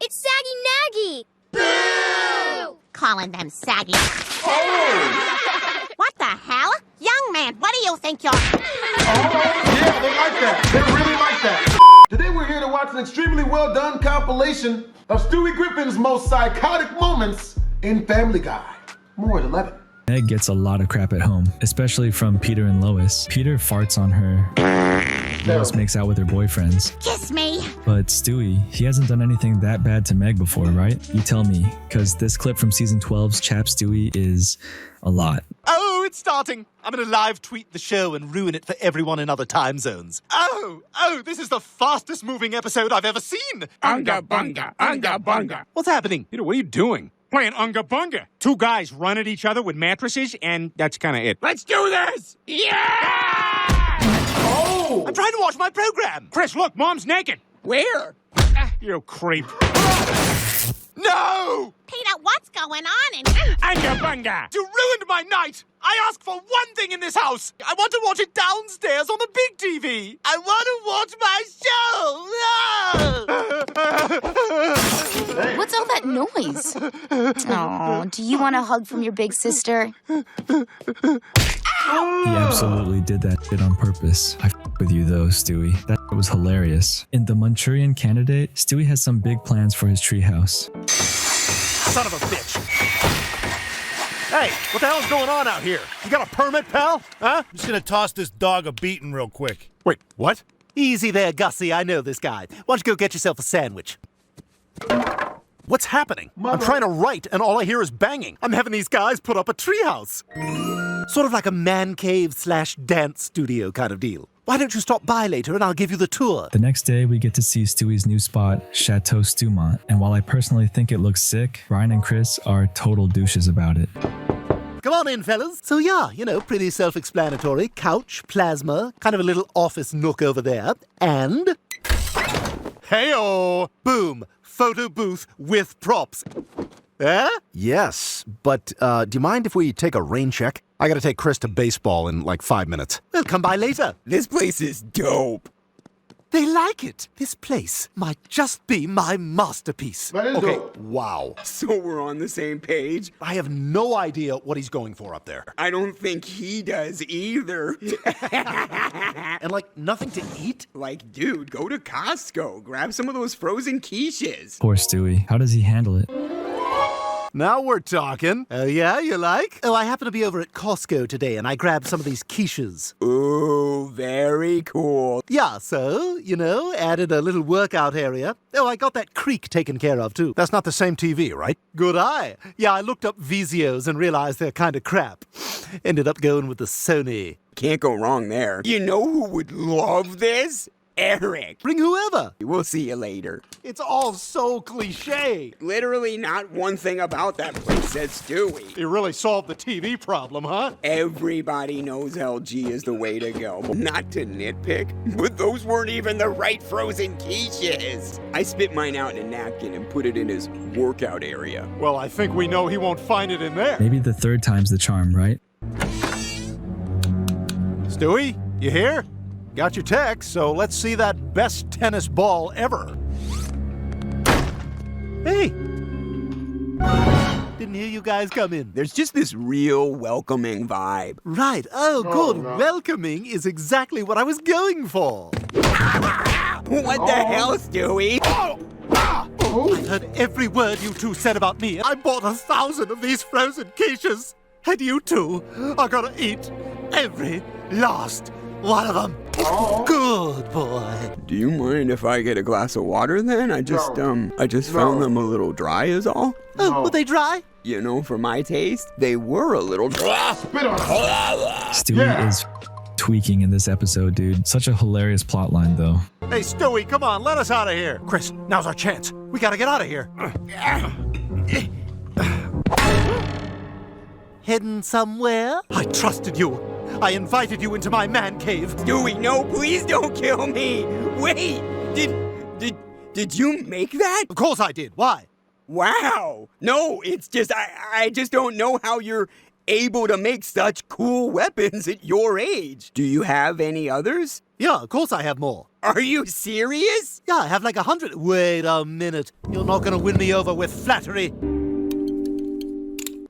It's Saggy Naggy! Boo! Calling them saggy. Oh! What the hell? Young man, what do you think you're... Yeah, they like that. They really like that. Today we're here to watch an extremely well done compilation of Stewie Griffin's most psychotic moments in Family Guy. More at 11. Meg gets a lot of crap at home, especially from Peter and Lois. Peter farts on her. Lois makes out with her boyfriends. Kiss me! But Stewie, he hasn't done anything that bad to Meg before, right? You tell me, because this clip from season 12's Chap Stewie is a lot. Oh, it's starting. I'm going to live tweet the show and ruin it for everyone in other time zones. Oh, this is the fastest moving episode I've ever seen. Unga bunga, unga bunga. What's happening? Peter, what are you doing? Playing unga bunga. Two guys run at each other with mattresses, and that's kind of it. Let's do this! Yeah! Oh! I'm trying to watch my program. Chris, look, Mom's naked. Where? You creep. No! Peter, what's going on in... Unga bunga. You ruined my night. I asked for one thing in this house. I want to watch it downstairs on the big TV. I want to watch my show. What's all that noise? Oh, do you want a hug from your big sister? He absolutely did that shit on purpose. I with you though, Stewie. That was hilarious. In The Manchurian Candidate, Stewie has some big plans for his treehouse. Son of a bitch. Hey, what the hell's going on out here? You got a permit, pal? Huh? I'm just gonna toss this dog a beating real quick. Wait, what? Easy there, Gussie. I know this guy. Why don't you go get yourself a sandwich? What's happening? I'm trying to write, and all I hear is banging. I'm having these guys put up a treehouse. Sort of like a man cave / dance studio kind of deal. Why don't you stop by later and I'll give you the tour? The next day, we get to see Stewie's new spot, Chateau Stewmont. And while I personally think it looks sick, Brian and Chris are total douches about it. Come on in, fellas. So yeah, pretty self-explanatory. Couch, plasma, kind of a little office nook over there. And... hey-oh! Boom! Photo booth with props. Eh? Yes, but do you mind if we take a rain check? I gotta take Chris to baseball in like 5 minutes. Well, come by later. This place is dope. They like it. This place might just be my masterpiece. That is Okay, dope. wow. So we're on the same page? I have no idea what he's going for up there. I don't think he does either. And like, nothing to eat? Like, dude, go to Costco. Grab some of those frozen quiches. Poor Stewie. How does he handle it? Now we're talking. Oh, yeah, you like? Oh, I happen to be over at Costco today, and I grabbed some of these quiches. Ooh, very cool. Yeah, so, added a little workout area. Oh, I got that creek taken care of, too. That's not the same TV, right? Good eye. Yeah, I looked up Vizios and realized they're kind of crap. Ended up going with the Sony. Can't go wrong there. You know who would love this? Eric. Bring whoever. We'll see you later. It's all so cliche. Literally not one thing about that place says Stewie. You really solved the TV problem, huh? Everybody knows LG is the way to go. Not to nitpick, but those weren't even the right frozen quiches. I spit mine out in a napkin and put it in his workout area. Well, I think we know he won't find it in there. Maybe the third time's the charm, right? Stewie, you here? Got your text, so let's see that best tennis ball ever. Hey! Didn't hear you guys come in. There's just this real welcoming vibe. Right. Oh, good. Welcoming is exactly what I was going for. What the hell, Stewie? I heard every word you two said about me. I bought 1,000 of these frozen quiches. And you two are gonna eat every last one of them. Good boy. Do you mind if I get a glass of water then? I just found them a little dry is all. Oh, were they dry? For my taste, they were a little dry. Stewie is tweaking in this episode, dude. Such a hilarious plot line, though. Hey, Stewie, come on, let us out of here. Chris, now's our chance. We gotta get out of here. Heading somewhere? I trusted you. I invited you into my man cave. Stewie, no, please don't kill me. Wait, did you make that? Of course I did. Why? Wow. No, it's just, I just don't know how you're able to make such cool weapons at your age. Do you have any others? Yeah, of course I have more. Are you serious? Yeah, I have like 100. Wait a minute. You're not gonna win me over with flattery.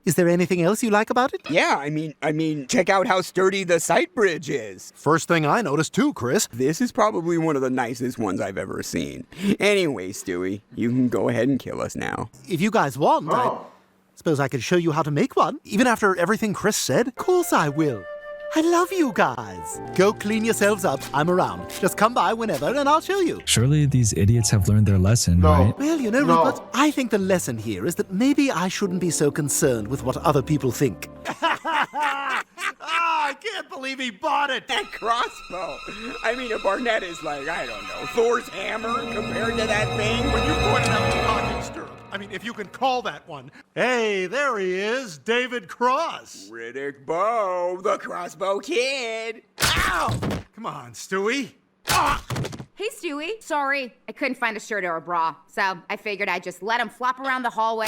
Is there anything else you like about it? Yeah, I mean, check out how sturdy the sight bridge is. First thing I noticed too, Chris. This is probably one of the nicest ones I've ever seen. Anyway, Stewie, you can go ahead and kill us now. If you guys want, I suppose I could show you how to make one. Even after everything Chris said? Of course I will. I love you guys. Go clean yourselves up. I'm around. Just come by whenever and I'll show you. Surely these idiots have learned their lesson, right? Well, you know, Rupert, I think the lesson here is that maybe I shouldn't be so concerned with what other people think. I can't believe he bought it. That crossbow. I mean, a Barnett is like, I don't know, Thor's hammer compared to that thing. When you pointed out the rocking stirrup. I mean, if you can call that one. Hey, there he is, David Cross. Riddick Bowe, the crossbow kid. Ow! Come on, Stewie. Hey, Stewie. Sorry, I couldn't find a shirt or a bra, so I figured I'd just let him flop around the hallway.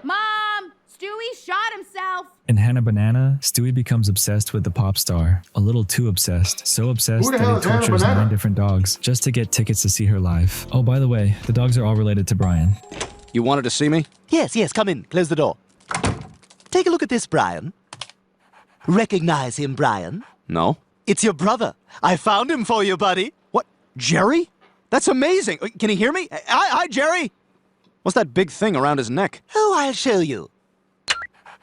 Mom! Stewie shot himself! In Hannah Banana, Stewie becomes obsessed with the pop star. A little too obsessed. So obsessed that he tortures 9 different dogs just to get tickets to see her live. Oh, by the way, the dogs are all related to Brian. You wanted to see me? Yes, come in. Close the door. Take a look at this, Brian. Recognize him, Brian? No. It's your brother. I found him for you, buddy. What? Jerry? That's amazing. Can he hear me? Hi, Jerry. What's that big thing around his neck? Oh, I'll show you.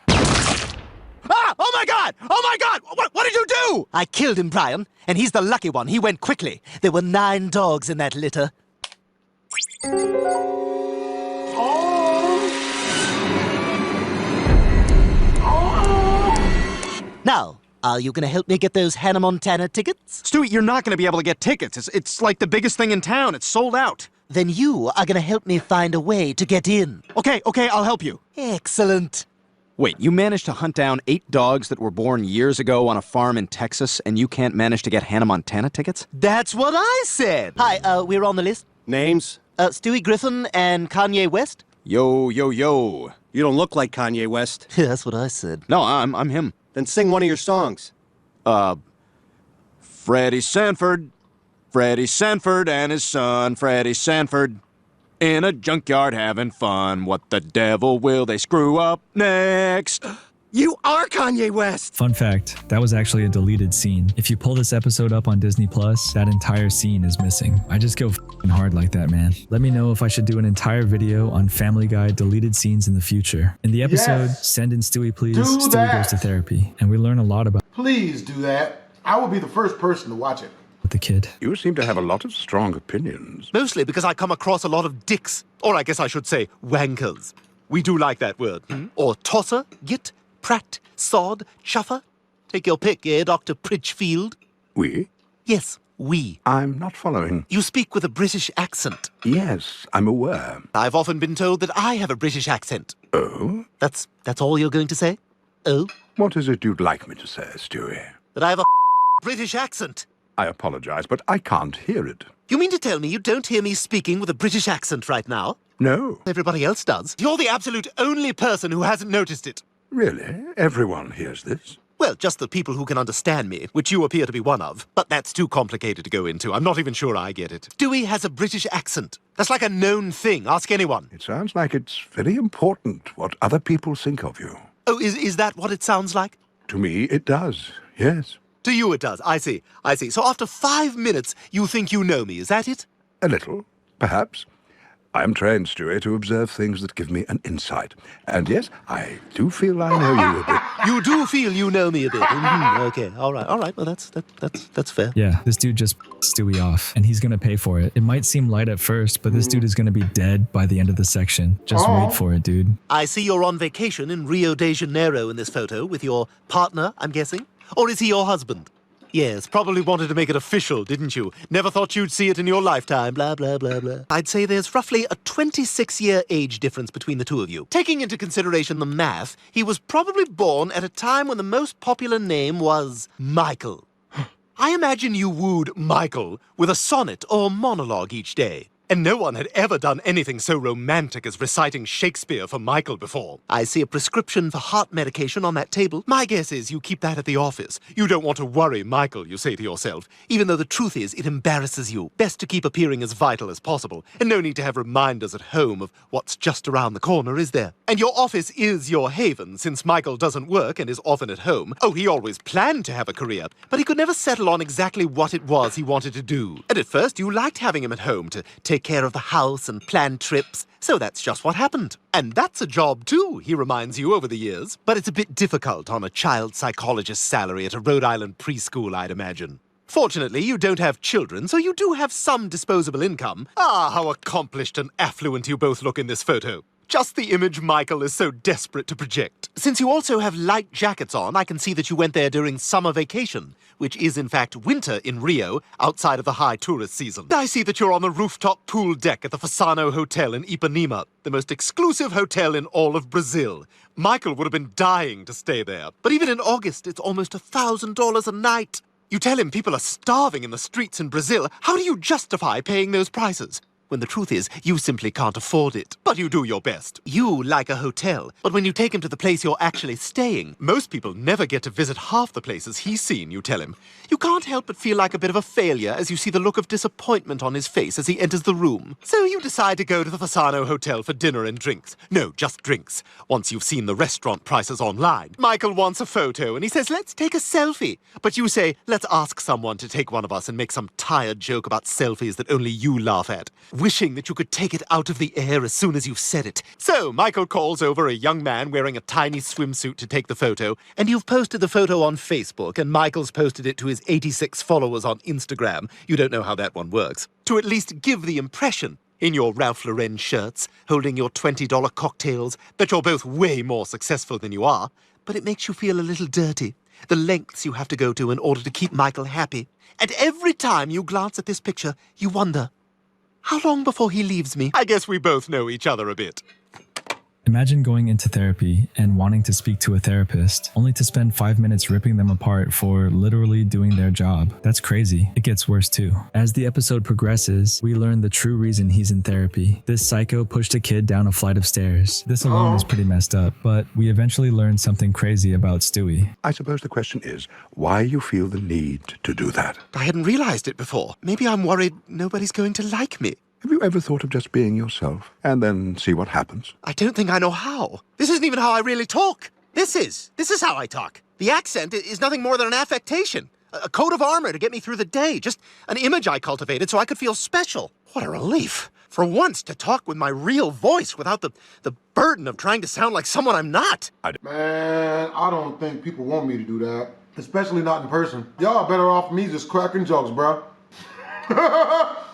Ah! Oh my God! Oh my God! What did you do? I killed him, Brian, and he's the lucky one. He went quickly. There were 9 dogs in that litter. Now, are you gonna help me get those Hannah Montana tickets? Stewie, you're not gonna be able to get tickets. It's like the biggest thing in town. It's sold out. Then you are gonna help me find a way to get in. Okay, I'll help you. Excellent. Wait, you managed to hunt down 8 dogs that were born years ago on a farm in Texas, and you can't manage to get Hannah Montana tickets? That's what I said. Hi, we're on the list. Names? Stewie Griffin and Kanye West. Yo. You don't look like Kanye West. That's what I said. No, I'm him. Then sing one of your songs. Freddie Sanford and his son, Freddie Sanford, in a junkyard having fun. What the devil will they screw up next? You are Kanye West! Fun fact, that was actually a deleted scene. If you pull this episode up on Disney+, that entire scene is missing. I just go f***ing hard like that, man. Let me know if I should do an entire video on Family Guy deleted scenes in the future. In the episode, Send in Stewie Please, Stewie goes to therapy, and we learn a lot about Please do that. I will be the first person to watch it. the kid. You seem to have a lot of strong opinions. Mostly because I come across a lot of dicks. Or I guess I should say wankers. We do like that word. Or tosser, git, prat, sod, chuffer. Take your pick, Dr. Pritchfield? We? Yes, we. I'm not following. You speak with a British accent. Yes, I'm aware. I've often been told that I have a British accent. Oh? That's all you're going to say? Oh? What is it you'd like me to say, Stewie? That I have a British accent. I apologize, but I can't hear it. You mean to tell me you don't hear me speaking with a British accent right now? No. Everybody else does. You're the absolute only person who hasn't noticed it. Really? Everyone hears this? Well, just the people who can understand me, which you appear to be one of. But that's too complicated to go into. I'm not even sure I get it. Stewie has a British accent. That's like a known thing. Ask anyone. It sounds like it's very important what other people think of you. Oh, is that what it sounds like? To me, it does, yes. To you it does. I see. So after 5 minutes, you think you know me. Is that it? A little, perhaps. I am trained, Stewie, to observe things that give me an insight. And yes, I do feel I know you a bit. You do feel you know me a bit. Okay, all right. Well, that's fair. Yeah, this dude just Stewie off, and he's gonna pay for it. It might seem light at first, but this dude is gonna be dead by the end of the section. Just wait for it, dude. I see you're on vacation in Rio de Janeiro in this photo with your partner, I'm guessing? Or is he your husband? Yes, probably wanted to make it official, didn't you? Never thought you'd see it in your lifetime, blah, blah, blah, blah. I'd say there's roughly a 26-year age difference between the two of you. Taking into consideration the math, he was probably born at a time when the most popular name was Michael. I imagine you wooed Michael with a sonnet or monologue each day. And no one had ever done anything so romantic as reciting Shakespeare for Michael before. I see a prescription for heart medication on that table. My guess is you keep that at the office. You don't want to worry Michael, you say to yourself, even though the truth is it embarrasses you. Best to keep appearing as vital as possible, and no need to have reminders at home of what's just around the corner, is there? And your office is your haven, since Michael doesn't work and is often at home. Oh, he always planned to have a career, but he could never settle on exactly what it was he wanted to do. And at first, you liked having him at home to take care of the house and plan trips, so that's just what happened. And that's a job too, he reminds you over the years. But it's a bit difficult on a child psychologist's salary at a Rhode Island preschool, I'd imagine. Fortunately, you don't have children, so you do have some disposable income. Ah, how accomplished and affluent you both look in this photo. Just the image Michael is so desperate to project. Since you also have light jackets on, I can see that you went there during summer vacation, which is in fact winter in Rio, outside of the high tourist season. I see that you're on the rooftop pool deck at the Fasano Hotel in Ipanema, the most exclusive hotel in all of Brazil. Michael would have been dying to stay there, but even in August, it's almost $1,000 a night. You tell him people are starving in the streets in Brazil. How do you justify paying those prices? When the truth is, you simply can't afford it. But you do your best. You like a hotel, but when you take him to the place you're actually staying, most people never get to visit half the places he's seen, you tell him. You can't help but feel like a bit of a failure as you see the look of disappointment on his face as he enters the room. So you decide to go to the Fasano Hotel for dinner and drinks. No, just drinks. Once you've seen the restaurant prices online. Michael wants a photo, and he says, let's take a selfie. But you say, let's ask someone to take one of us and make some tired joke about selfies that only you laugh at, wishing that you could take it out of the air as soon as you've said it. So Michael calls over a young man wearing a tiny swimsuit to take the photo, and you've posted the photo on Facebook, and Michael's posted it to his 86 followers on Instagram. You don't know how that one works. To at least give the impression, in your Ralph Lauren shirts, holding your $20 cocktails, that you're both way more successful than you are, but it makes you feel a little dirty. The lengths you have to go to in order to keep Michael happy. And every time you glance at this picture, you wonder, how long before he leaves me? I guess we both know each other a bit. Imagine going into therapy and wanting to speak to a therapist, only to spend 5 minutes ripping them apart for literally doing their job. That's crazy. It gets worse too. As the episode progresses, we learn the true reason he's in therapy. This psycho pushed a kid down a flight of stairs. This alone is pretty messed up, but we eventually learn something crazy about Stewie. I suppose the question is why you feel the need to do that. I hadn't realized it before. Maybe I'm worried nobody's going to like me. Have you ever thought of just being yourself and then see what happens? I don't think I know how. This isn't even how I really talk. This is how I talk. The accent is nothing more than an affectation. A coat of armor to get me through the day. Just an image I cultivated so I could feel special. What a relief. For once, to talk with my real voice without the burden of trying to sound like someone I'm not. Man, I don't think people want me to do that. Especially not in person. Y'all better off me just cracking jokes, bro.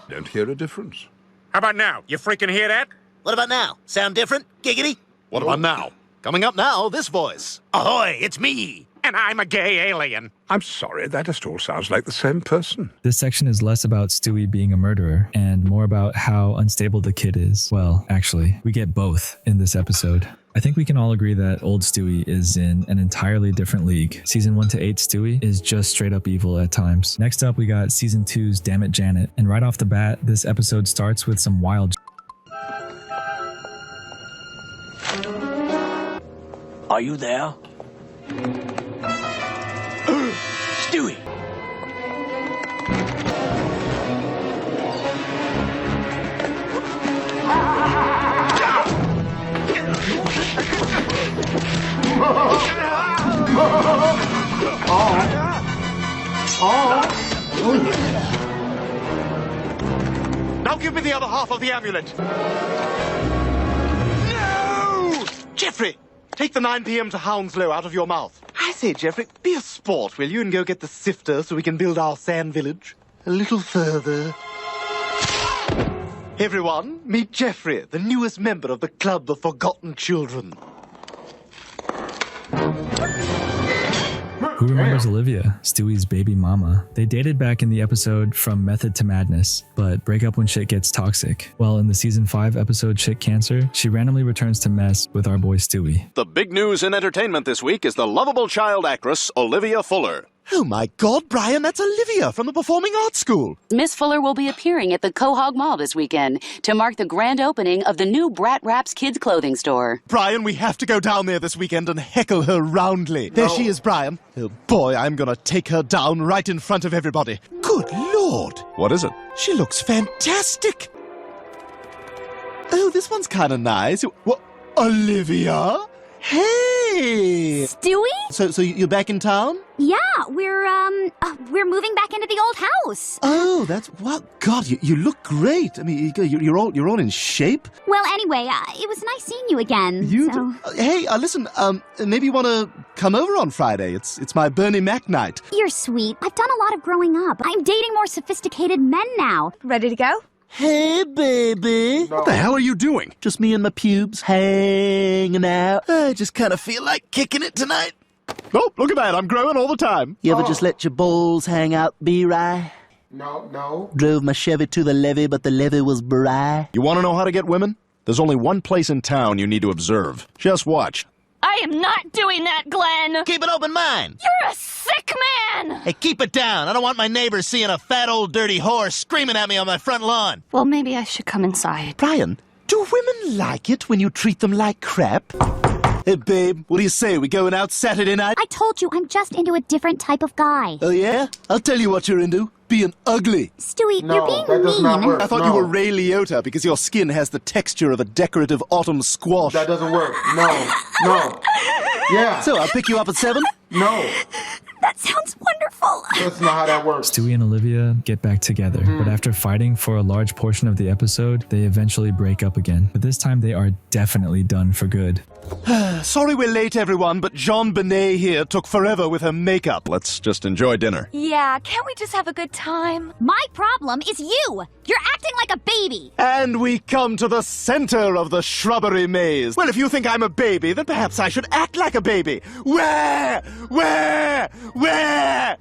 Don't hear a difference. How about now? You freaking hear that? What about now? Sound different? Giggity? What about now? Coming up now, this voice. Ahoy, it's me. And I'm a gay alien. I'm sorry, that just all sounds like the same person. This section is less about Stewie being a murderer and more about how unstable the kid is. Well, actually, we get both in this episode. I think we can all agree that old Stewie is in an entirely different league. Season 1 to 8 Stewie is just straight up evil at times. Next up, we got Season 2's Damn It Janet. And right off the bat, this episode starts with some wild Are you there? Stewie! Now give me the other half of the amulet. No! Jeffrey, take the 9 p.m. to Hounslow out of your mouth. I say, Jeffrey, be a sport, will you, and go get the sifter so we can build our sand village a little further. Everyone, meet Jeffrey, the newest member of the Club of Forgotten Children. Who remembers Olivia, Stewie's baby mama? They dated back in the episode From Method to Madness, but break up when shit gets toxic. Well, in the season 5 episode Shit Cancer, she randomly returns to mess with our boy Stewie. The big news in entertainment this week is the lovable child actress Olivia Fuller. Oh my God, Brian, that's Olivia from the Performing Arts School. Miss Fuller will be appearing at the Quahog Mall this weekend to mark the grand opening of the new Brat Raps kids clothing store. Brian, we have to go down there this weekend and heckle her roundly. There she is, Brian. Oh boy, I'm gonna take her down right in front of everybody. Good Lord. What is it? She looks fantastic. Oh, this one's kind of nice. What? Olivia? Hey! Stewie? So you're back in town? Yeah, we're moving back into the old house. Oh, that's wow! God, you look great. I mean, you're all in shape. Well, anyway, it was nice seeing you again. Hey, listen. Maybe you want to come over on Friday? It's my Bernie Mac night. You're sweet. I've done a lot of growing up. I'm dating more sophisticated men now. Ready to go? Hey, baby. No. What the hell are you doing? Just me and my pubes hanging out. I just kind of feel like kicking it tonight. Oh, look at that. I'm growing all the time. You ever just let your balls hang out, B-Rye? No. Drove my Chevy to the levee, but the levee was dry. You want to know how to get women? There's only one place in town you need to observe. Just watch. I am not doing that, Glenn! Keep an open mind. You're a sick man! Hey, keep it down. I don't want my neighbors seeing a fat old dirty whore screaming at me on my front lawn. Well, maybe I should come inside. Brian, do women like it when you treat them like crap? Hey, babe, what do you say? We going out Saturday night? I told you I'm just into a different type of guy. Oh, yeah? I'll tell you what you're into. Being ugly. Stewie, No, you're being that does mean. not work. I thought you were Ray Liotta because your skin has the texture of a decorative autumn squash. That doesn't work. No. Yeah. So I'll pick you up at 7? No. That sounds wonderful. That's not how that works. Stewie and Olivia get back together, but after fighting for a large portion of the episode, they eventually break up again. But this time they are definitely done for good. Sorry we're late, everyone, but Jean Benet here took forever with her makeup. Let's just enjoy dinner. Yeah, can't we just have a good time? My problem is you. You're acting like a baby. And we come to the center of the shrubbery maze. Well, if you think I'm a baby, then perhaps I should act like a baby. Where?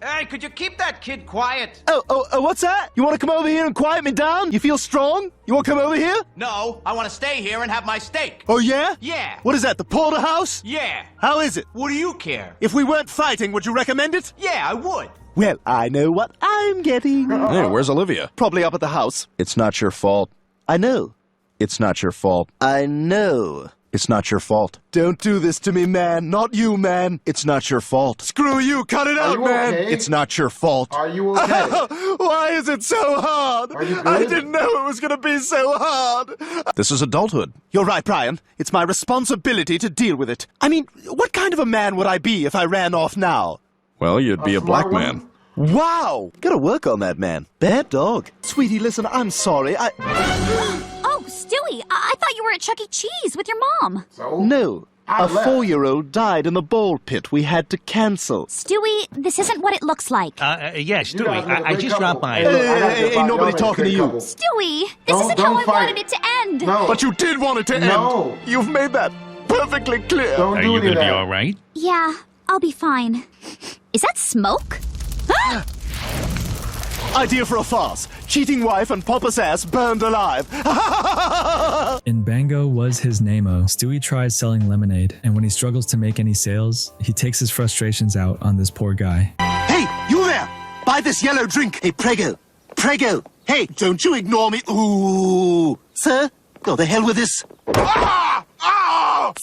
Hey, could you keep that kid quiet? Oh, what's that? You want to come over here and quiet me down? You feel strong? You want to come over here? No, I want to stay here and have my steak. Oh, yeah? Yeah. What is that, the porterhouse? Yeah. How is it? What do you care? If we weren't fighting, would you recommend it? Yeah, I would. Well, I know what I'm getting. Hey, where's Olivia? Probably up at the house. It's not your fault. I know. It's not your fault. I know. It's not your fault. Don't do this to me, man. Not you, man. It's not your fault. Screw you. Cut it out, man. Okay? It's not your fault. Are you okay? Why is it so hard? Are you good? I didn't know it was going to be so hard. This is adulthood. You're right, Brian. It's my responsibility to deal with it. I mean, what kind of a man would I be if I ran off now? Well, you'd be a black smart man. one? Wow! Gotta work on that, man. Bad dog. Sweetie, listen, I'm sorry. Oh, Stewie, I thought you were at Chuck E. Cheese with your mom. So? No. A 4-year-old died in the ball pit. We had to cancel. Stewie, this isn't what it looks like. Yes, You Stewie, guys make a I great just couple. dropped by. Hey, look, I gotta Hey, get ain't nobody y'all make a talking to great you. couple. Stewie, this Don't- isn't don't how I fight. wanted it to end. No. But you did want it to end. No. You've made that perfectly clear. Don't do any of that. right? Yeah, I'll be fine. Is that smoke? Idea for a farce. Cheating wife and Papa's ass burned alive. In Bango was his name-o, Stewie tries selling lemonade, and when he struggles to make any sales, he takes his frustrations out on this poor guy. Hey, you there! Buy this yellow drink. Hey, Prego. Prego. Hey, don't you ignore me. Ooh. Sir, go the hell with this.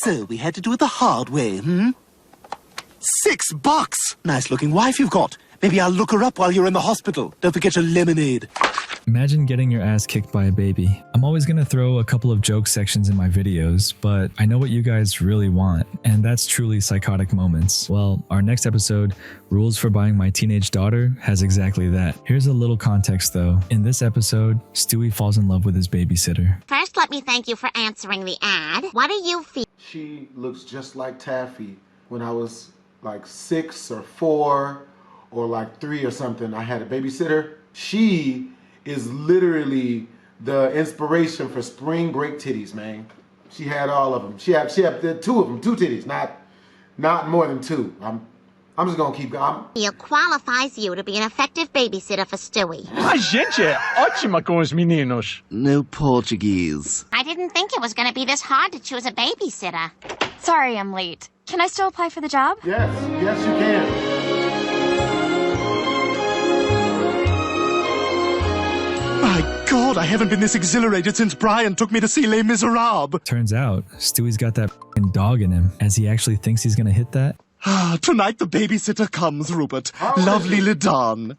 So, we had to do it the hard way, $6. Nice looking wife you've got. Maybe I'll look her up while you're in the hospital. Don't forget your lemonade. Imagine getting your ass kicked by a baby. I'm always gonna throw a couple of joke sections in my videos, but I know what you guys really want, and that's truly psychotic moments. Well, our next episode, Rules for Buying My Teenage Daughter, has exactly that. Here's a little context though. In this episode, Stewie falls in love with his babysitter. First, let me thank you for answering the ad. What do you feel? She looks just like Taffy. When I was like 6 or 4 or like 3 or something, I had a babysitter. She is literally the inspiration for spring break titties, man. She had all of them. She had 2 of them, 2 titties, not more than 2. I'm just gonna keep going. It qualifies you to be an effective babysitter for Stewie. A gente é ótima com os meninos. No Portuguese. I didn't think it was going to be this hard to choose a babysitter. Sorry I'm late. Can I still apply for the job? Yes, you can. God, I haven't been this exhilarated since Brian took me to see Les Miserables. Turns out, Stewie's got that f***ing dog in him, as he actually thinks he's gonna hit that. Tonight the babysitter comes, Rupert. Lovely Lidan.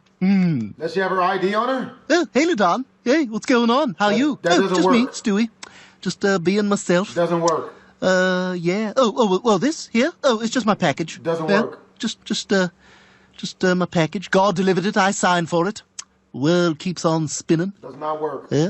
Does she have her ID on her? Oh, hey, Lidan. Hey, what's going on? How are you? That doesn't just work. me, Stewie. Just being myself. Doesn't work. Yeah. Well, this here? Oh, it's just my package. Doesn't Yeah, work. Just my package. God delivered it. I signed for it. World keeps on spinning. Does not work. Yeah.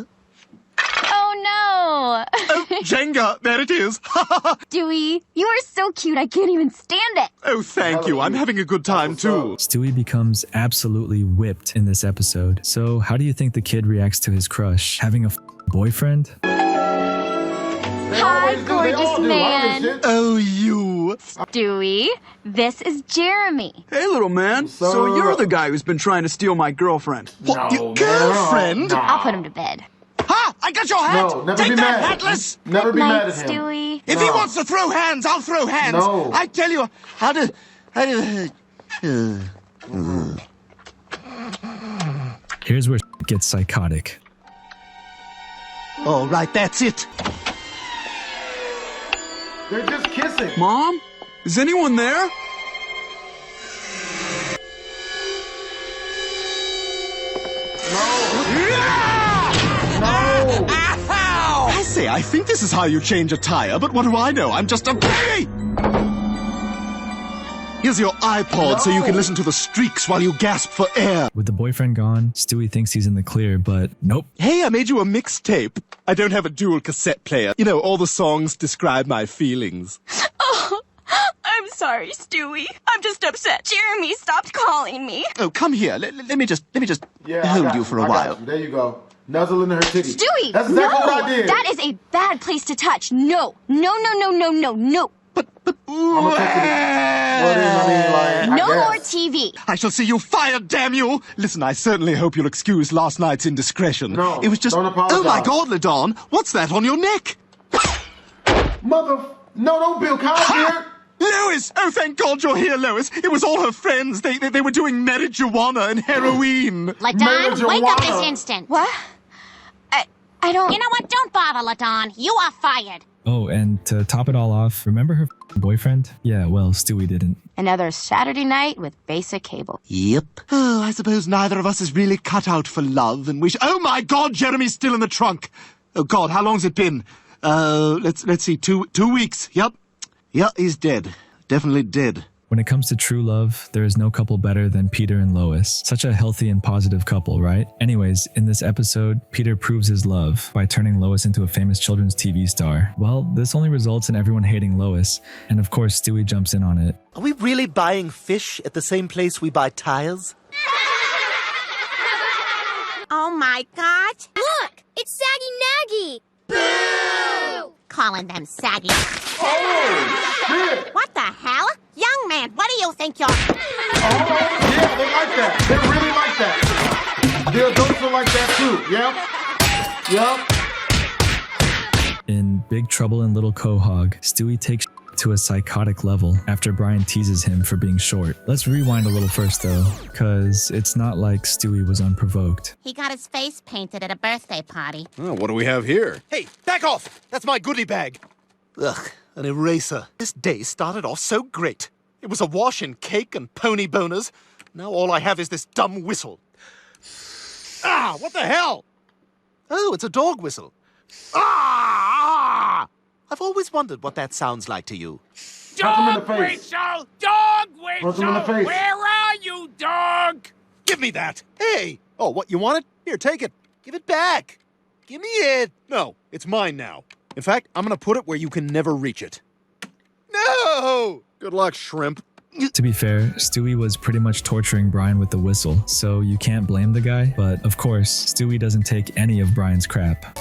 Oh no! Oh, Jenga, there it is. Stewie, you are so cute, I can't even stand it. Oh, thank you. I'm having a good time too. Stewie becomes absolutely whipped in this episode. So how do you think the kid reacts to his crush? Having a boyfriend? Hi, gorgeous man. Oh, you. Stewie, this is Jeremy. Hey, little man. So you're the guy who's been trying to steal my girlfriend. What, your girlfriend? I'll put him to bed. Ha! I got your hat! No, never Take be that, mad. hatless! Never be Night, mad at him. Stewie. If he wants to throw hands, I'll throw hands. No. I tell you, Here's where it gets psychotic. All right, that's it. They're just kissing. Mom? Is anyone there? I say, I think this is how you change a tire, but what do I know? I'm just a baby! Here's your iPod so you can listen to the streaks while you gasp for air. With the boyfriend gone, Stewie thinks he's in the clear, but nope. Hey, I made you a mixtape. I don't have a dual cassette player. You know, all the songs describe my feelings. Oh, I'm sorry, Stewie. I'm just upset. Jeremy stopped calling me. Oh, come here. Let me just Yeah, hold you for a I got while. you. There you go. Nuzzle into her titty. Stewie, That's exactly no! what I did. That is a bad place to touch. No. No. I'm gonna touch it. Well, then, I No guess. more TV. I shall see you fired, damn you! Listen, I certainly hope you'll excuse last night's indiscretion. No, it was just. don't apologize. Oh my God, Ladon! What's that on your neck? Mother. No, don't Bill Cosby here. Lois! Oh, thank God you're here, Lois. It was all her friends. They were doing marijuana and heroin. Ladon, wake up this instant. What? I don't. You know what? Don't bother, Ladon. You are fired. Oh, and to top it all off, remember her boyfriend? Yeah, well, Stewie didn't. Another Saturday night with basic cable. Yep. Oh, I suppose neither of us is really cut out for love, and we oh my God, Jeremy's still in the trunk. Oh God, how long's it been? Let's see, 2 weeks. Yep. Yeah, he's dead. Definitely dead. When it comes to true love, there is no couple better than Peter and Lois. Such a healthy and positive couple, right? Anyways, in this episode, Peter proves his love by turning Lois into a famous children's TV star. Well, this only results in everyone hating Lois, and of course Stewie jumps in on it. Are we really buying fish at the same place we buy tires? Oh my God. Look, it's Saggy Naggy. Boo! Calling them saggy. Oh, shit. What the hell? Young man, what do you think you're... Oh, yeah, they like that. They really like that. The adults are like that too. Yep. In Big Trouble in Little Quahog, Stewie takes to a psychotic level after Brian teases him for being short. Let's rewind a little first though, cause it's not like Stewie was unprovoked. He got his face painted at a birthday party. Oh, what do we have here? Hey, back off! That's my goodie bag. Ugh, an eraser. This day started off so great. It was a wash in cake and pony boners. Now all I have is this dumb whistle. Ah, what the hell? Oh, it's a dog whistle. Ah! I've always wondered what that sounds like to you. Punch him in the Dog face. whistle! Dog Punch him in the whistle! face. Where are you, dog? Give me that. Hey! Oh, what, you want it? Here, take it. Give it back. Give me it. No, it's mine now. In fact, I'm gonna put it where you can never reach it. No! Good luck, shrimp. To be fair, Stewie was pretty much torturing Brian with the whistle, so you can't blame the guy, but of course, Stewie doesn't take any of Brian's crap.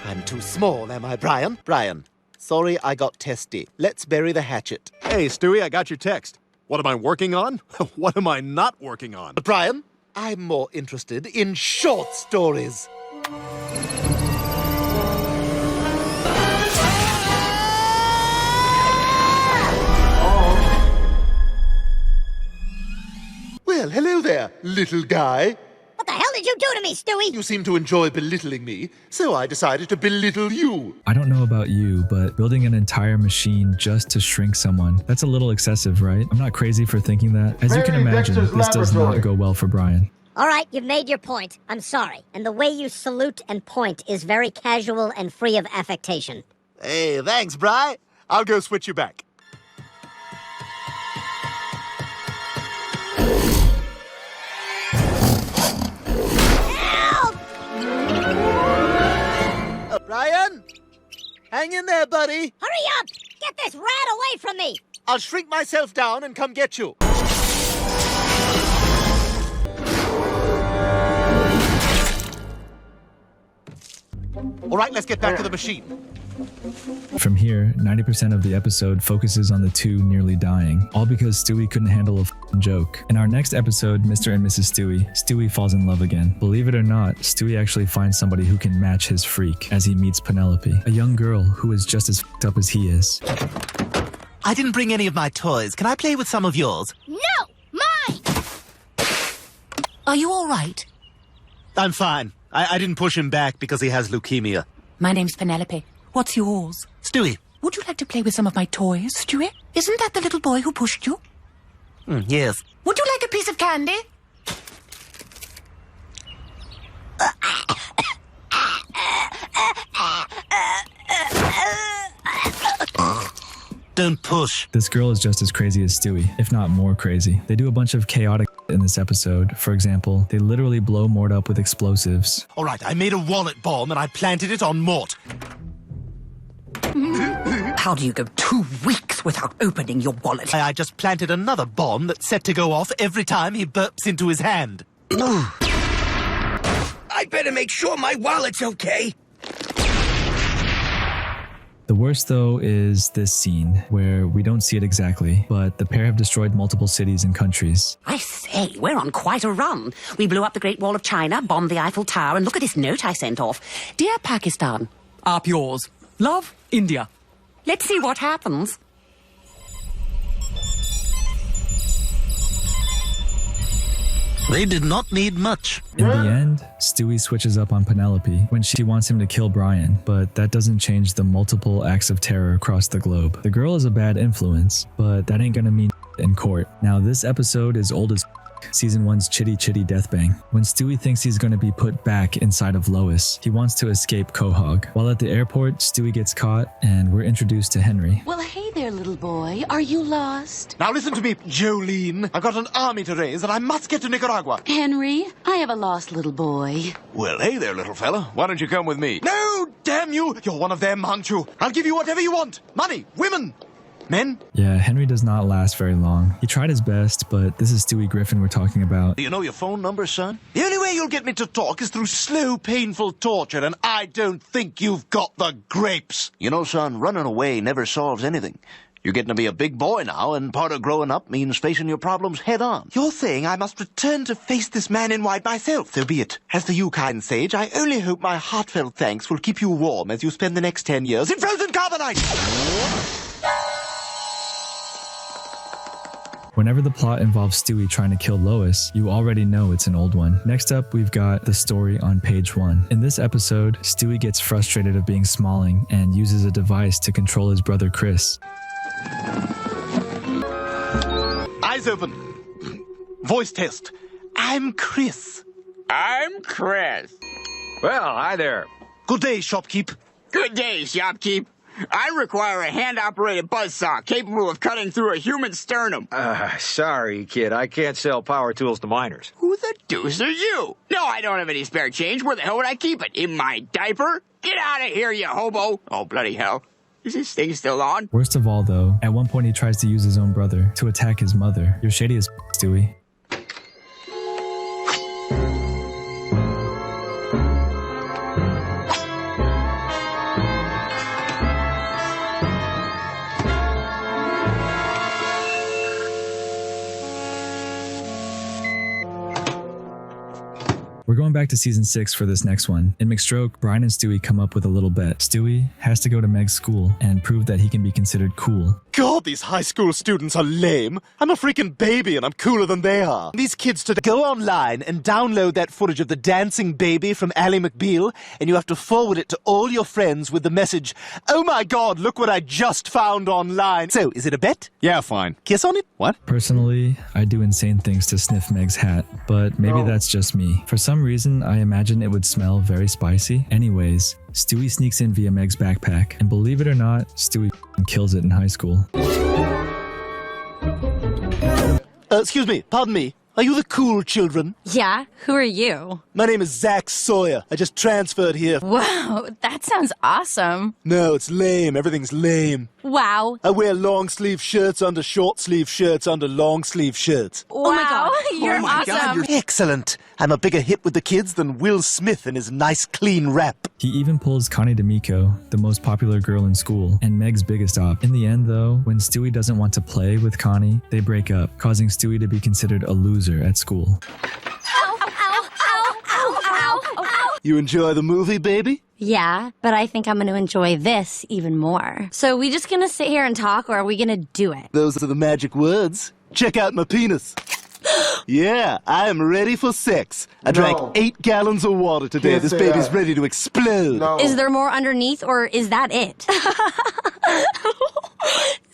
I'm too small, am I, Brian? Brian, sorry I got testy. Let's bury the hatchet. Hey, Stewie, I got your text. What am I working on? What am I not working on? But Brian, I'm more interested in short stories. Well, hello there, little guy. What the hell did you do to me, Stewie? You seem to enjoy belittling me, so I decided to belittle you. I don't know about you, but building an entire machine just to shrink someone, that's a little excessive, right? I'm not crazy for thinking that. As you can imagine, this does not go well for Brian. All right, you've made your point. I'm sorry. And the way you salute and point is very casual and free of affectation. Hey, thanks, Bri. I'll go switch you back. Brian? Hang in there, buddy. Hurry up! Get this rat away from me! I'll shrink myself down and come get you. All right, let's get back to the machine. From here, 90% of the episode focuses on the two nearly dying, all because Stewie couldn't handle a f***ing joke. In our next episode, Mr. and Mrs. Stewie falls in love again. Believe it or not, Stewie actually finds somebody who can match his freak as he meets Penelope, a young girl who is just as f***ed up as he is. I didn't bring any of my toys. Can I play with some of yours? No! Mine! Are you all right? I'm fine. I didn't push him back because he has leukemia. My name's Penelope. What's yours? Stewie. Would you like to play with some of my toys, Stewie? Isn't that the little boy who pushed you? Yes. Would you like a piece of candy? Don't push. This girl is just as crazy as Stewie, if not more crazy. They do a bunch of chaotic in this episode. For example, they literally blow Mort up with explosives. All right, I made a wallet bomb and I planted it on Mort. How do you go 2 weeks without opening your wallet? I just planted another bomb that's set to go off every time he burps into his hand. I better make sure my wallet's okay. The worst, though, is this scene, where we don't see it exactly, but the pair have destroyed multiple cities and countries. I say, we're on quite a run. We blew up the Great Wall of China, bombed the Eiffel Tower, and look at this note I sent off. Dear Pakistan, up yours. Love, India. Let's see what happens. They did not need much. In the end, Stewie switches up on Penelope when she wants him to kill Brian, but that doesn't change the multiple acts of terror across the globe. The girl is a bad influence, but that ain't gonna mean in court. Now, this episode is old as Season 1's Chitty Chitty Death Bang. When Stewie thinks he's going to be put back inside of Lois, he wants to escape Quahog. While at the airport, Stewie gets caught, and we're introduced to Henry. Well, hey there, little boy. Are you lost? Now listen to me, Jolene. I've got an army to raise, and I must get to Nicaragua. Henry, I have a lost little boy. Well, hey there, little fella. Why don't you come with me? No, damn you! You're one of them, aren't you? I'll give you whatever you want. Money, women, men. Yeah, Henry does not last very long. He tried his best, but this is Stewie Griffin we're talking about. Do you know your phone number, son? The only way you'll get me to talk is through slow, painful torture, and I don't think you've got the grapes. You know, son, running away never solves anything. You're getting to be a big boy now, and part of growing up means facing your problems head on. You're saying I must return to face this man in white myself. So be it. As for you, kind sage, I only hope my heartfelt thanks will keep you warm as you spend the next 10 years in frozen carbonite. Whenever the plot involves Stewie trying to kill Lois, you already know it's an old one. Next up, we've got the story on page 1. In this episode, Stewie gets frustrated of being Smalling and uses a device to control his brother Chris. Eyes open. Voice test. I'm Chris. I'm Chris. Well, hi there. Good day, shopkeep. Good day, shopkeep. I require a hand-operated buzzsaw capable of cutting through a human sternum. Sorry, kid. I can't sell power tools to minors. Who the deuce are you? No, I don't have any spare change. Where the hell would I keep it? In my diaper? Get out of here, you hobo. Oh, bloody hell. Is this thing still on? Worst of all, though, at one point he tries to use his own brother to attack his mother. You're shady as Stewie. We're going going back to season 6 for this next one. In McStroke, Brian and Stewie come up with a little bet. Stewie has to go to Meg's school and prove that he can be considered cool. God, these high school students are lame. I'm a freaking baby and I'm cooler than they are. These kids to go online and download that footage of the dancing baby from Ally McBeal, and you have to forward it to all your friends with the message, "Oh my God, look what I just found online." So, is it a bet? Yeah, fine. Kiss on it? What? Personally, I do insane things to sniff Meg's hat, but maybe that's just me. For some reason, I imagine it would smell very spicy. Anyways, Stewie sneaks in via Meg's backpack, and believe it or not, Stewie kills it in high school. Excuse me, pardon me. Are you the cool children? Yeah, who are you? My name is Zach Sawyer. I just transferred here. Wow, that sounds awesome. No, it's lame. Everything's lame. Wow. I wear long sleeve shirts under short sleeve shirts under long sleeve shirts. Wow, oh my God. You're awesome. God, you're excellent. I'm a bigger hit with the kids than Will Smith and his nice clean rap. He even pulls Connie D'Amico, the most popular girl in school, and Meg's biggest op. In the end, though, when Stewie doesn't want to play with Connie, they break up, causing Stewie to be considered a loser at school. Ow, ow, ow, ow, ow, ow. You enjoy the movie, baby? Yeah, but I think I'm going to enjoy this even more. So are we just going to sit here and talk, or are we going to do it? Those are the magic words. Check out my penis. Yeah, I am ready for sex. I drank 8 gallons of water today. Can't This say baby's that. ready to explode. No. Is there more underneath, or is that it?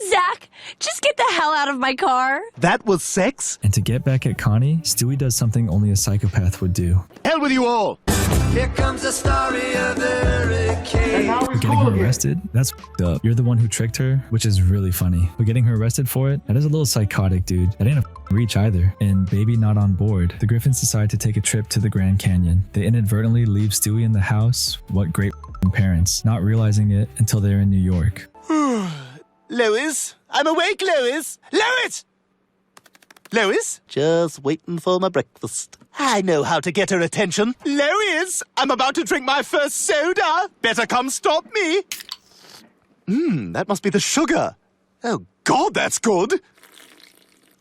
Zach, just get the hell out of my car. That was sex? And to get back at Connie, Stewie does something only a psychopath would do. Hell with you all! Here comes the story of Hurricane. But getting her arrested? That's f***ed up. You're the one who tricked her, which is really funny. But getting her arrested for it? That is a little psychotic, dude. That ain't a f***ing reach either. And baby not on board. The Griffins decide to take a trip to the Grand Canyon. They inadvertently leave Stewie in the house. What great f***ing parents. Not realizing it until they're in New York. Lois? I'm awake, Lois! Lois! Lois? Just waiting for my breakfast. I know how to get her attention. Lois! I'm about to drink my first soda. Better come stop me. That must be the sugar. Oh, God, that's good.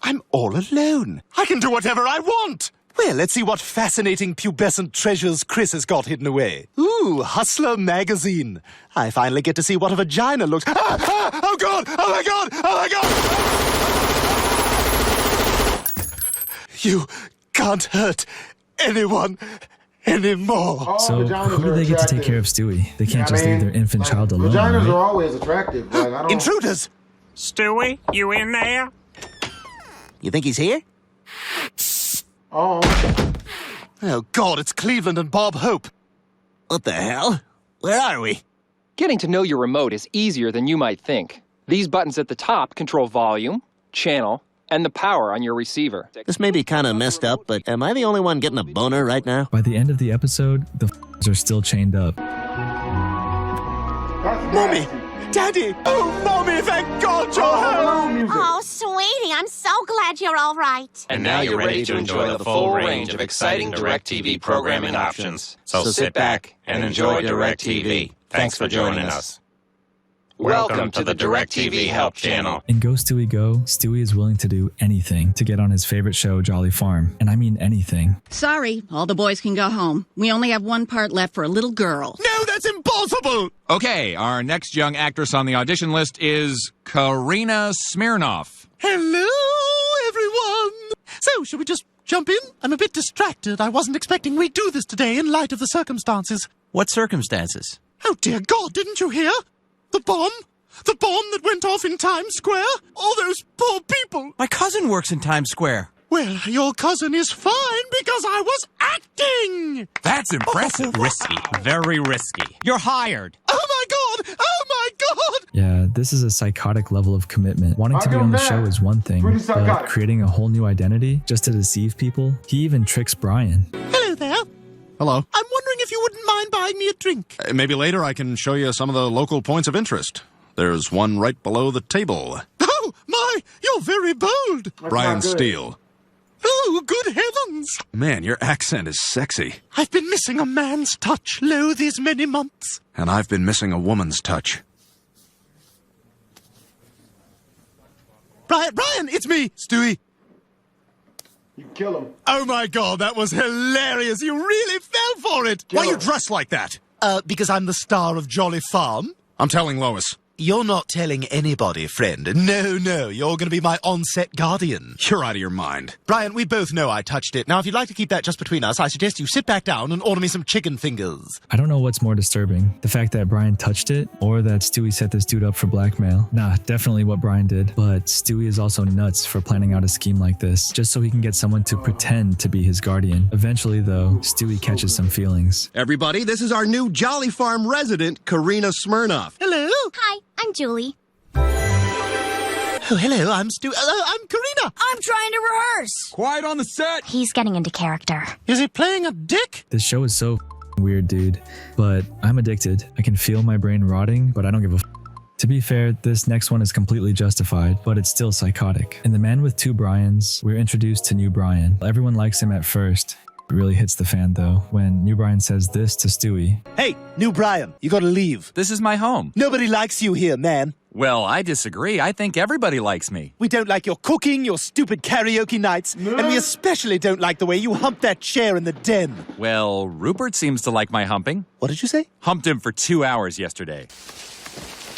I'm all alone. I can do whatever I want. Well, let's see what fascinating pubescent treasures Chris has got hidden away. Ooh, Hustler magazine. I finally get to see what a vagina looks. Oh, God! Oh, my God! Oh, my God! You can't hurt anyone anymore. So who do they get to take care of Stewie? They can't just leave their infant child alone, Vaginas right? are always attractive. Like, I don't... Intruders! Stewie, you in there? You think he's here? Oh. Oh, God, it's Cleveland and Bob Hope. What the hell? Where are we? Getting to know your remote is easier than you might think. These buttons at the top control volume, channel, and the power on your receiver. This may be kind of messed up, but am I the only one getting a boner right now? By the end of the episode, the f***ers are still chained up. Mommy! Daddy! Oh, Mommy, thank God you're home! Oh, sweetie, I'm so glad you're all right. And now you're ready to enjoy the full range of exciting DirecTV programming options. So sit back and enjoy DirecTV. Thanks for joining us. Welcome to the DirecTV Help Channel. In Go Stewie Go, Stewie is willing to do anything to get on his favorite show, Jolly Farm. And I mean anything. Sorry, all the boys can go home. We only have one part left for a little girl. No, that's impossible! Okay, our next young actress on the audition list is Karina Smirnoff. Hello, everyone! So, should we just jump in? I'm a bit distracted. I wasn't expecting we'd do this today in light of the circumstances. What circumstances? Oh, dear God, didn't you hear? The bomb? The bomb that went off in Times Square? All those poor people! My cousin works in Times Square. Well, your cousin is fine because I was acting! That's impressive. Risky. Very risky. You're hired. Oh, my God! Oh, my God! Yeah, this is a psychotic level of commitment. Wanting to be on the show is one thing, but creating a whole new identity just to deceive people? He even tricks Brian. Hello there. Hello. I'm wondering if you wouldn't mind buying me a drink. Maybe later I can show you some of the local points of interest. There's one right below the table. Oh, my! You're very bold! Brian Steele. Oh, good heavens! Man, your accent is sexy. I've been missing a man's touch, lo, these many months. And I've been missing a woman's touch. Brian, it's me, Stewie. You kill him. Oh my god, that was hilarious. You really fell for it. Why are you dressed like that? Because I'm the star of Jolly Farm. I'm telling Lois. You're not telling anybody, friend. No, you're going to be my on-set guardian. You're out of your mind. Brian, we both know I touched it. Now, if you'd like to keep that just between us, I suggest you sit back down and order me some chicken fingers. I don't know what's more disturbing, the fact that Brian touched it or that Stewie set this dude up for blackmail. Nah, definitely what Brian did, but Stewie is also nuts for planning out a scheme like this, just so he can get someone to pretend to be his guardian. Eventually, though, Stewie catches some feelings. Everybody, this is our new Jolly Farm resident, Karina Smirnoff. Hello. Hi, I'm Julie. Oh, hello, I'm I'm Karina. I'm trying to rehearse. Quiet on the set. He's getting into character. Is he playing a dick? This show is so weird, dude, but I'm addicted. I can feel my brain rotting, but I don't give a To be fair, this next one is completely justified, but it's still psychotic. In The Man with Two Brians, we're introduced to New Brian. Everyone likes him at first. It really hits the fan, though, when New Brian says this to Stewie. Hey, New Brian, you gotta leave. This is my home. Nobody likes you here, man. Well, I disagree. I think everybody likes me. We don't like your cooking, your stupid karaoke nights, and we especially don't like the way you hump that chair in the den. Well, Rupert seems to like my humping. What did you say? Humped him for 2 hours yesterday.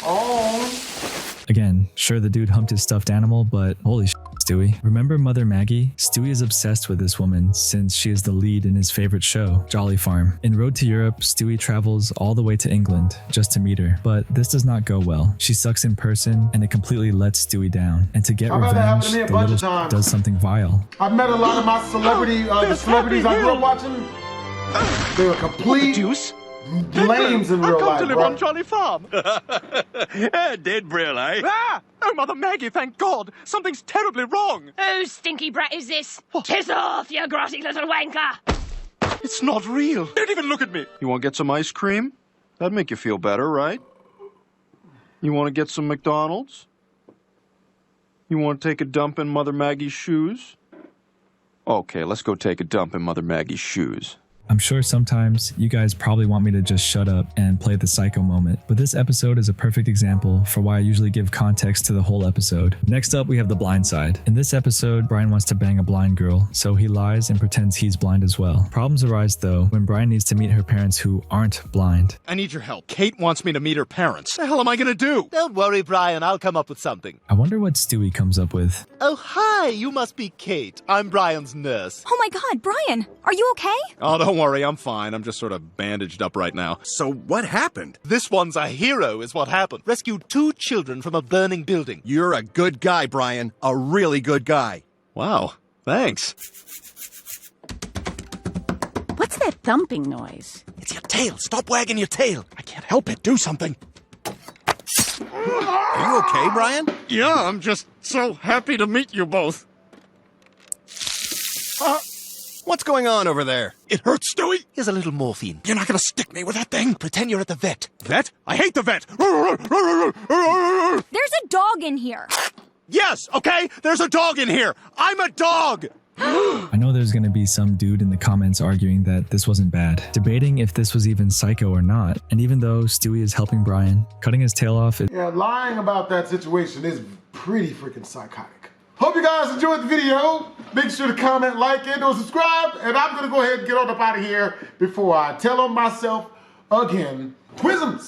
Oh. Again, sure the dude humped his stuffed animal, but holy shit, Stewie. Remember Mother Maggie? Stewie is obsessed with this woman since she is the lead in his favorite show, Jolly Farm. In Road to Europe, Stewie travels all the way to England just to meet her, but this does not go well. She sucks in person and it completely lets Stewie down. And to get revenge, the little does something vile. I've met a lot of my celebrities I grew up watching. They were complete lames in real life. I've come to live on Jolly Farm. Dead Brill, eh? Ah! Oh, Mother Maggie, thank God. Something's terribly wrong. Whose stinky brat is this? Kiss off, you grotty little wanker! It's not real. Don't even look at me. You want to get some ice cream? That'd make you feel better, right? You want to get some McDonald's? You want to take a dump in Mother Maggie's shoes? Okay, let's go take a dump in Mother Maggie's shoes. I'm sure sometimes you guys probably want me to just shut up and play the psycho moment, but this episode is a perfect example for why I usually give context to the whole episode. Next up, we have the blind side. In this episode, Brian wants to bang a blind girl, so he lies and pretends he's blind as well. Problems arise though when Brian needs to meet her parents who aren't blind. I need your help. Kate wants me to meet her parents. The hell am I gonna do? Don't worry, Brian. I'll come up with something. I wonder what Stewie comes up with. Oh, hi. You must be Kate. I'm Brian's nurse. Oh my god, Brian, are you okay? Oh, don't worry, I'm fine. I'm just sort of bandaged up right now. So what happened? This one's a hero is what happened. Rescued 2 children from a burning building. You're a good guy, Brian. A really good guy. Wow, thanks. What's that thumping noise? It's your tail. Stop wagging your tail. I can't help it. Do something. Are you okay, Brian? Yeah, I'm just so happy to meet you both. What's going on over there? It hurts, Stewie. Here's a little morphine. You're not gonna stick me with that thing. Pretend you're at the vet. Vet? I hate the vet. There's a dog in here. Yes, okay? There's a dog in here. I'm a dog. I know there's gonna be some dude in the comments arguing that this wasn't bad, debating if this was even psycho or not, and even though Stewie is helping Brian, cutting his tail off is— Yeah, lying about that situation is pretty freaking psychotic. Hope you guys enjoyed the video. Make sure to comment, like, and or subscribe, and I'm gonna go ahead and get on up out of here before I tell on myself again. Twisms!